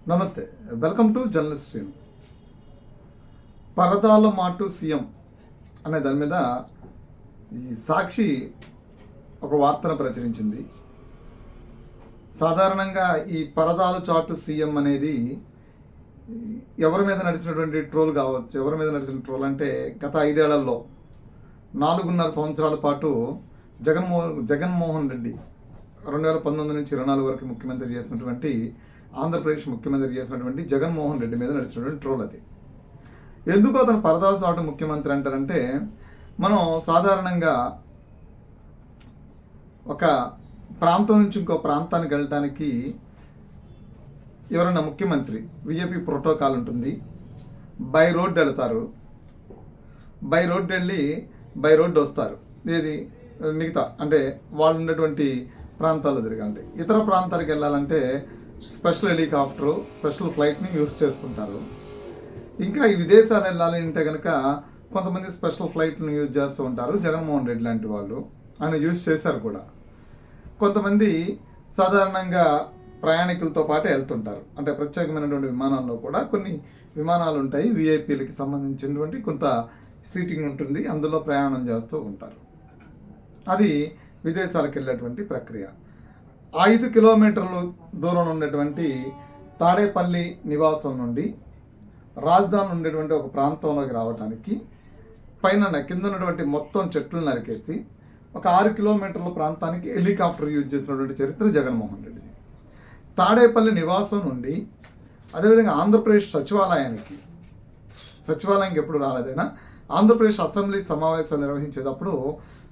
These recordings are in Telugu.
నమస్తే, వెల్కమ్ టు జర్నలిస్ట్ సీన్. పరదాల మాటు సీఎం అనే దాని మీద ఈ సాక్షి ఒక వార్తను ప్రచురించింది. సాధారణంగా ఈ పరదాల చాటు సీఎం అనేది ఎవరి మీద నడిచినటువంటి ట్రోల్ కావచ్చు. ఎవరి మీద నడిచిన ట్రోల్ అంటే గత 5 ఏళ్లలో 4.5 సంవత్సరాల పాటు జగన్మోహన్ రెడ్డి 2019 నుంచి 24 వరకు ముఖ్యమంత్రి చేసినటువంటి ఆంధ్రప్రదేశ్ ముఖ్యమంత్రి చేసినటువంటి జగన్మోహన్ రెడ్డి మీద నడిచినటువంటి ట్రోల్ అది. ఎందుకు అతను పరదాల చాటు ముఖ్యమంత్రి అంటారంటే, మనం సాధారణంగా ఒక ప్రాంతం నుంచి ఇంకో ప్రాంతానికి వెళ్ళడానికి ఎవరైనా ముఖ్యమంత్రి విఐపి ప్రోటోకాల్ ఉంటుంది. బై రోడ్ వెళతారు, బై రోడ్ వెళ్ళి బై రోడ్ వస్తారు. ఏది మిగతా అంటే వాళ్ళు ఉన్నటువంటి ప్రాంతాల్లో తిరగాలంటే, ఇతర ప్రాంతాలకు వెళ్ళాలంటే స్పెషల్ హెలికాప్టరు, స్పెషల్ ఫ్లైట్ని యూజ్ చేసుకుంటారు. ఇంకా ఈ విదేశాలు వెళ్ళాలి అంటే కనుక కొంతమంది స్పెషల్ ఫ్లైట్లను యూజ్ చేస్తూ ఉంటారు. జగన్మోహన్ రెడ్డి లాంటి వాళ్ళు ఆయన యూజ్ చేశారు కూడా. కొంతమంది సాధారణంగా ప్రయాణికులతో పాటు వెళ్తుంటారు. అంటే ప్రత్యేకమైనటువంటి విమానాల్లో కూడా కొన్ని విమానాలు ఉంటాయి, విఐపీలకి సంబంధించినటువంటి కొంత సీటింగ్ ఉంటుంది, అందులో ప్రయాణం చేస్తూ ఉంటారు. అది విదేశాలకు వెళ్ళేటువంటి ప్రక్రియ. 5 కిలోమీటర్ల దూరం ఉన్నటువంటి తాడేపల్లి నివాసం నుండి రాజధాని ఉండేటువంటి ఒక ప్రాంతంలోకి రావడానికి కింద ఉన్నటువంటి మొత్తం చెట్లు నరికేసి ఒక 6 కిలోమీటర్ల ప్రాంతానికి హెలికాప్టర్ యూజ్ చేసినటువంటి చరిత్ర జగన్మోహన్ రెడ్డిది. తాడేపల్లి నివాసం నుండి అదేవిధంగా ఆంధ్రప్రదేశ్ సచివాలయానికి ఎప్పుడు రాలేదైనా ఆంధ్రప్రదేశ్ అసెంబ్లీ సమావేశాలు నిర్వహించేటప్పుడు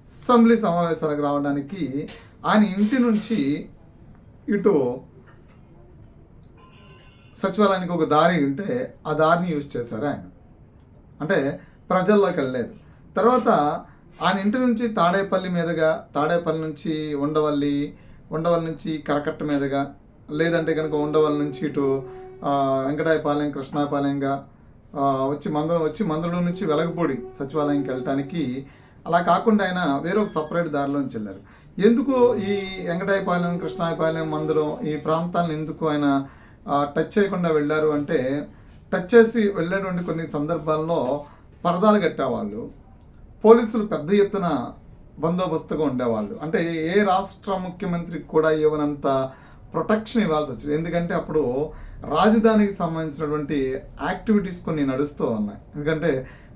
అసెంబ్లీ సమావేశాలకు రావడానికి ఆయన ఇంటి నుంచి ఇటు సచివాలయానికి ఒక దారి ఉంటే ఆ దారిని యూజ్ చేశారు ఆయన. అంటే ప్రజల్లోకి వెళ్ళలేదు. తర్వాత ఆయన ఇంటి నుంచి తాడేపల్లి మీదుగా, తాడేపల్లి నుంచి ఉండవల్లి నుంచి కరకట్ట మీదుగా, లేదంటే కనుక ఉండవల్లి నుంచి ఇటు వెంకటాయపాలెం, కృష్ణాపాలెంగా వచ్చి మందడం నుంచి వెలగపూడి సచివాలయంకి వెళ్ళటానికి, అలా కాకుండా ఆయన వేరొక సపరేట్ దారిలోంచి వెళ్ళారు. ఎందుకు ఈ వెంకటాయపాలెం, కృష్ణాయపాలెం, మందడం ఈ ప్రాంతాలను ఎందుకు ఆయన టచ్ చేయకుండా వెళ్ళారు అంటే, టచ్ చేసి వెళ్ళేటువంటి కొన్ని సందర్భాల్లో పరదాలు కట్టేవాళ్ళు, పోలీసులు పెద్ద ఎత్తున బందోబస్తుగా ఉండేవాళ్ళు. అంటే ఏ రాష్ట్ర ముఖ్యమంత్రికి కూడా ఇవ్వనంత ప్రొటెక్షన్ ఇవ్వాల్సి వచ్చింది. ఎందుకంటే అప్పుడు రాజధానికి సంబంధించినటువంటి యాక్టివిటీస్ కొన్ని నడుస్తూ ఉన్నాయి. ఎందుకంటే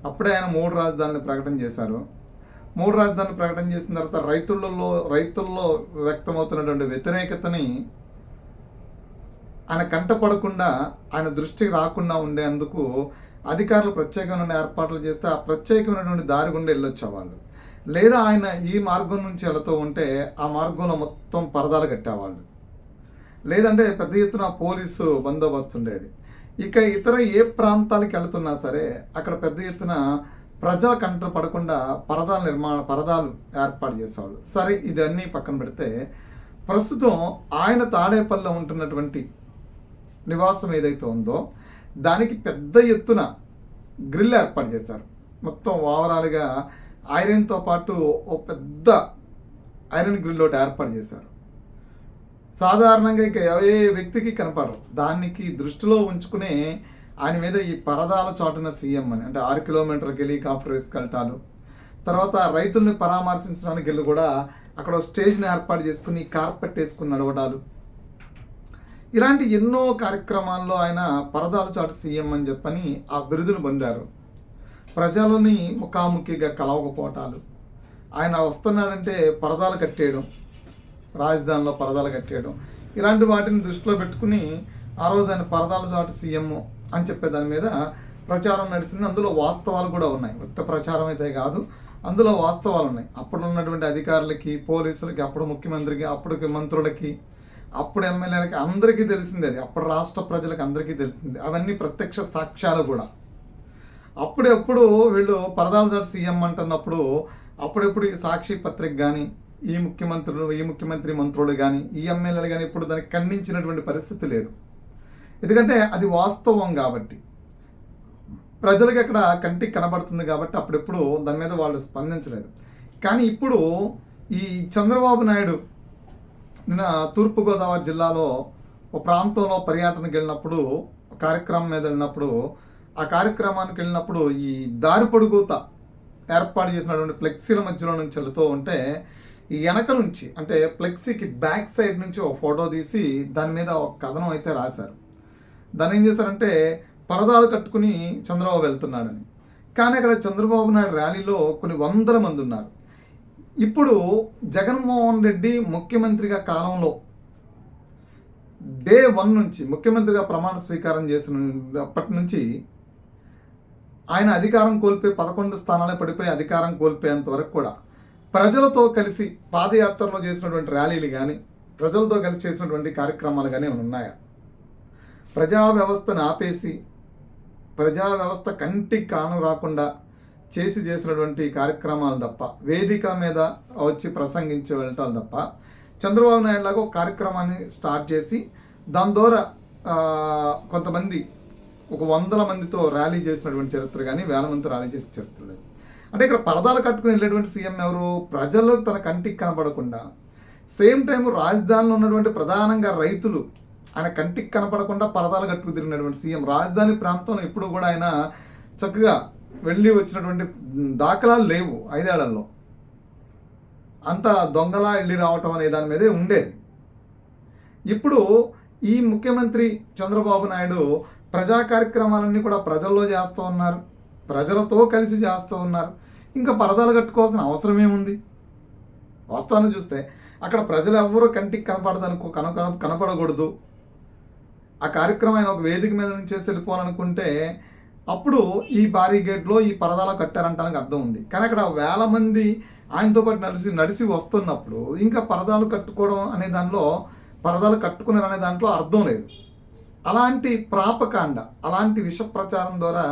అప్పుడే ఆయన 3 రాజధానులు ప్రకటన చేశారు. 3 రాజధానులు ప్రకటన చేసిన తర్వాత రైతుల్లో వ్యక్తమవుతున్నటువంటి వ్యతిరేకతని ఆయన కంటపడకుండా, ఆయన దృష్టికి రాకుండా ఉండేందుకు అధికారులు ప్రత్యేకమైన ఏర్పాట్లు చేస్తే ఆ ప్రత్యేకమైనటువంటి దారి గుండా వెళ్ళొచ్చేవాళ్ళు. లేదా ఆయన ఈ మార్గం నుంచి వెళుతూ ఉంటే ఆ మార్గంలో మొత్తం పరదాలు కట్టేవాళ్ళు. లేదంటే పెద్ద ఎత్తున పోలీసు బందోబస్తు ఉండేది. ఇక ఇతర ఏ ప్రాంతాలకు వెళుతున్నా సరే అక్కడ పెద్ద ఎత్తున ప్రజల కంట పడకుండా పరదాలు ఏర్పాటు చేసేవాళ్ళు. సరే, ఇదన్నీ పక్కన పెడితే ప్రస్తుతం ఆయన తాడేపల్లిలో ఉంటున్నటువంటి నివాసం ఏదైతే ఉందో దానికి పెద్ద ఎత్తున గ్రిల్ ఏర్పాటు చేశారు. మొత్తం ఓవరాల్గా ఐరన్తో పాటు ఓ పెద్ద ఐరన్ గ్రిల్ ఒకటి ఏర్పాటు చేశారు. సాధారణంగా ఇక ఏ వ్యక్తికి కనపడరు. దానికి దృష్టిలో ఉంచుకునే ఆయన మీద ఈ పరదాల చాటున సీఎం అని, అంటే 6 కిలోమీటర్కి హెలికాప్టర్ వేసుకెళ్తాలు, తర్వాత రైతుల్ని పరామర్శించడానికి వెళ్ళి కూడా అక్కడ స్టేజ్ని ఏర్పాటు చేసుకుని కార్పెట్ వేసుకుని నడవడాలు, ఇలాంటి ఎన్నో కార్యక్రమాల్లో ఆయన పరదాల చాటు సీఎం అని చెప్పని ఆ బిరుదును పొందారు. ప్రజలని ముఖాముఖిగా కలవకపోవటాలు, ఆయన వస్తున్నాడంటే పరదాలు కట్టేయడం, రాజధానిలో పరదాలు కట్టేయడం, ఇలాంటి వాటిని దృష్టిలో పెట్టుకుని ఆ రోజు ఆయన పరదాల చాటు సీఎం అని చెప్పే దాని మీద ప్రచారం నడిచింది. అందులో వాస్తవాలు కూడా ఉన్నాయి. ఉత్త ప్రచారం అయితే కాదు, అందులో వాస్తవాలు ఉన్నాయి. అప్పుడు ఉన్నటువంటి అధికారులకి, పోలీసులకి, అప్పుడు ముఖ్యమంత్రికి, అప్పుడు మంత్రులకి, అప్పుడు ఎమ్మెల్యేలకి అందరికీ తెలిసింది. అది అప్పుడు రాష్ట్ర ప్రజలకు అందరికీ తెలిసింది. అవన్నీ ప్రత్యక్ష సాక్ష్యాలు కూడా. అప్పుడెప్పుడు వీళ్ళు పరదాల చాటు సీఎం అంటున్నప్పుడు అప్పుడెప్పుడు ఈ సాక్షి పత్రిక కానీ, ఈ ముఖ్యమంత్రి మంత్రులు కానీ, ఈ ఎమ్మెల్యేలు కానీ ఇప్పుడు దానికి ఖండించినటువంటి పరిస్థితి లేదు. ఎందుకంటే అది వాస్తవం కాబట్టి, ప్రజలకు అక్కడ కంటికి కనబడుతుంది కాబట్టి అప్పుడెప్పుడు దాని మీద వాళ్ళు స్పందించలేదు. కానీ ఇప్పుడు ఈ చంద్రబాబు నాయుడు నిన్న తూర్పుగోదావరి జిల్లాలో ఒక ప్రాంతంలో పర్యటనకి వెళ్ళినప్పుడు, కార్యక్రమం మీద వెళ్ళినప్పుడు, ఆ కార్యక్రమానికి వెళ్ళినప్పుడు ఈ దారి పొడుగుతా ఏర్పాటు చేసినటువంటి ఫ్లెక్సీల మధ్యలో నుంచి వెళుతూ ఉంటే ఈ వెనక నుంచి అంటే ఫ్లెక్సీకి బ్యాక్ సైడ్ నుంచి ఒక ఫోటో తీసి దాని మీద ఒక కథనం అయితే రాశారు. దాన్ని ఏం చేశారంటే పరదాలు కట్టుకుని చంద్రబాబు వెళ్తున్నాడని. కానీ అక్కడ చంద్రబాబు నాయుడు ర్యాలీలో కొన్ని వందల మంది ఉన్నారు. ఇప్పుడు జగన్మోహన్ రెడ్డి ముఖ్యమంత్రిగా కాలంలో డే 1 నుంచి ముఖ్యమంత్రిగా ప్రమాణ స్వీకారం చేసినప్పటి నుంచి ఆయన అధికారం కోల్పోయి 11 స్థానాలే పడిపోయి అధికారం కోల్పోయేంత వరకు కూడా ప్రజలతో కలిసి పాదయాత్రలో చేసినటువంటి ర్యాలీలు కానీ ప్రజలతో కలిసి చేసినటువంటి కార్యక్రమాలు కానీ ఏమైనా ఉన్నాయా? ప్రజా వ్యవస్థను ఆపేసి ప్రజా వ్యవస్థ కంటికి కాను రాకుండా చేసినటువంటి కార్యక్రమాలు తప్ప, వేదిక మీద వచ్చి ప్రసంగించి వెళ్ళటాలు తప్ప, చంద్రబాబు నాయుడు లాగా ఒక కార్యక్రమాన్ని స్టార్ట్ చేసి దాని ద్వారా కొంతమంది ఒక 100 మందితో ర్యాలీ చేసినటువంటి చరిత్ర కానీ 1000 మందితో ర్యాలీ చేసిన చరిత్ర లేదు. అంటే ఇక్కడ పరదాలు కట్టుకుని వెళ్ళేటువంటి సీఎం ఎవరు? ప్రజల్లో తన కంటికి కనపడకుండా, సేమ్ టైం రాజధానిలో ఉన్నటువంటి ప్రధానంగా రైతులు ఆయన కంటికి కనపడకుండా పరదాలు కట్టుకు తిరిగినటువంటి సీఎం. రాజధాని ప్రాంతంలో ఎప్పుడు కూడా ఆయన చక్కగా వెళ్ళి వచ్చినటువంటి దాఖలాలు లేవు 5 ఏళ్లలో. అంత దొంగలా వెళ్ళి రావటం అనే దాని మీదే ఉండేది. ఇప్పుడు ఈ ముఖ్యమంత్రి చంద్రబాబు నాయుడు ప్రజా కార్యక్రమాలన్నీ కూడా ప్రజల్లో చేస్తూ ఉన్నారు, ప్రజలతో కలిసి చేస్తూ ఉన్నారు. ఇంకా పరదాలు కట్టుకోవాల్సిన అవసరం ఏముంది? వాస్తవాన్ని చూస్తే అక్కడ ప్రజలు ఎవరూ కంటికి కనపడకూడదు. ఆ కార్యక్రమం ఆయన ఒక వేదిక మీద నుంచి వెళ్ళిపోవాలనుకుంటే అప్పుడు ఈ బారిగేట్లో ఈ పరదాలు కట్టారంటానికి అర్థం ఉంది. కానీ అక్కడ 1000 మంది ఆయనతో పాటు నడిచి వస్తున్నప్పుడు ఇంకా పరదాలు కట్టుకోవడం అనే దానిలో, పరదాలు కట్టుకున్నారు అనే దాంట్లో అర్థం లేదు. అలాంటి ప్రాపకాండ, అలాంటి విష ప్రచారం ద్వారా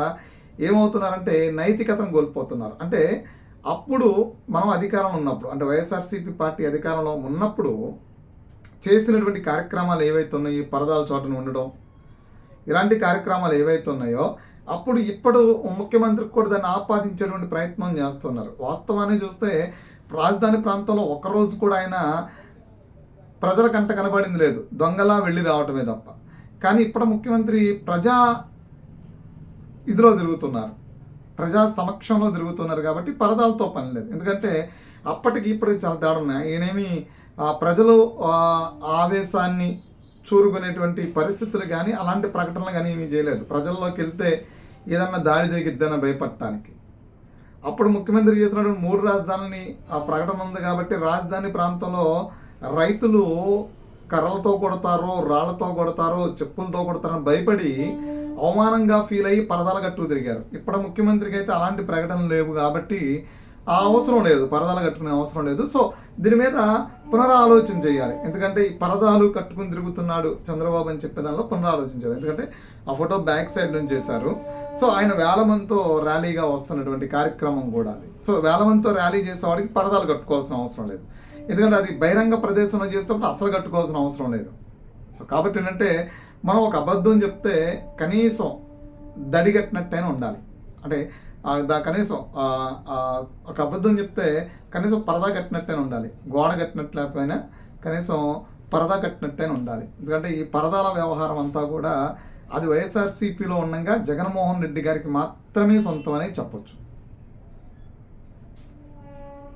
ఏమవుతున్నారంటే నైతికతను కోల్పోతున్నారు. అంటే అప్పుడు మనం అధికారంలో ఉన్నప్పుడు, అంటే వైఎస్ఆర్సీపీ పార్టీ అధికారంలో ఉన్నప్పుడు చేసినటువంటి కార్యక్రమాలు ఏవైతే ఉన్నాయో, పరదాల చోటను ఉండడం, ఇలాంటి కార్యక్రమాలు ఏవైతే ఉన్నాయో అప్పుడు ఇప్పుడు ముఖ్యమంత్రికి కూడా దాన్ని ఆపాదించేటువంటి ప్రయత్నం చేస్తున్నారు. వాస్తవాన్ని చూస్తే రాజధాని ప్రాంతంలో ఒక్కరోజు కూడా ఆయన ప్రజల కంట కనబడింది లేదు, దొంగలా వెళ్ళి రావటమే తప్ప. కానీ ఇప్పుడు ముఖ్యమంత్రి ప్రజా ఇదిలో తిరుగుతున్నారు, ప్రజా సమక్షంలో తిరుగుతున్నారు కాబట్టి పరదాలతో పని లేదు. ఎందుకంటే అప్పటికి ఇప్పటికి చాలా తేడా ఉన్నాయి. ఈయనేమి ప్రజలు ఆవేశాన్ని చూరుకునేటువంటి పరిస్థితులు కానీ అలాంటి ప్రకటనలు కానీ ఏమీ చేయలేదు. ప్రజల్లోకి వెళ్తే ఏదన్నా దాడి జరిగిద్దని భయపడటానికి. అప్పుడు ముఖ్యమంత్రి చేసినటువంటి 3 రాజధానులని ఆ ప్రకటన ఉంది కాబట్టి రాజధాని ప్రాంతంలో రైతులు కర్రలతో కొడతారో, రాళ్లతో కొడతారో, చెప్పులతో కొడతారని భయపడి అవమానంగా ఫీల్ అయ్యి పరదాలు కట్టుకు తిరిగారు. ఇప్పుడు ముఖ్యమంత్రికి అయితే అలాంటి ప్రకటనలు లేవు కాబట్టి ఆ అవసరం లేదు, పరదాలు కట్టుకునే అవసరం లేదు. సో దీని మీద పునరాలోచన చేయాలి. ఎందుకంటే ఈ పరదాలు కట్టుకుని తిరుగుతున్నాడు చంద్రబాబు అని చెప్పే దానిలో పునరాలోచన చేయాలి. ఎందుకంటే ఆ ఫోటో బ్యాక్ సైడ్ నుంచి చేశారు. సో ఆయన 1000 మందితో ర్యాలీగా వస్తున్నటువంటి కార్యక్రమం కూడా అది. సో 1000 మందితో ర్యాలీ చేసేవాడికి పరదాలు కట్టుకోవాల్సిన అవసరం లేదు. ఎందుకంటే అది బహిరంగ ప్రదేశంలో చేసేటప్పుడు అసలు కట్టుకోవాల్సిన అవసరం లేదు. సో కాబట్టి ఏంటంటే మనం ఒక అబద్ధం చెప్తే కనీసం దడిగట్టినట్టయినా ఉండాలి. అంటే కనీసం ఒక అబద్ధం చెప్తే కనీసం పరదా కట్టినట్టయినా ఉండాలి, గోడ కట్టినట్టు లేకపోయినా కనీసం పరదా కట్టినట్టయినా ఉండాలి. ఎందుకంటే ఈ పరదాల వ్యవహారం అంతా కూడా అది వైఎస్ఆర్సీపీలో ఉండగా జగన్మోహన్ రెడ్డి గారికి మాత్రమే సొంతం అని చెప్పొచ్చు.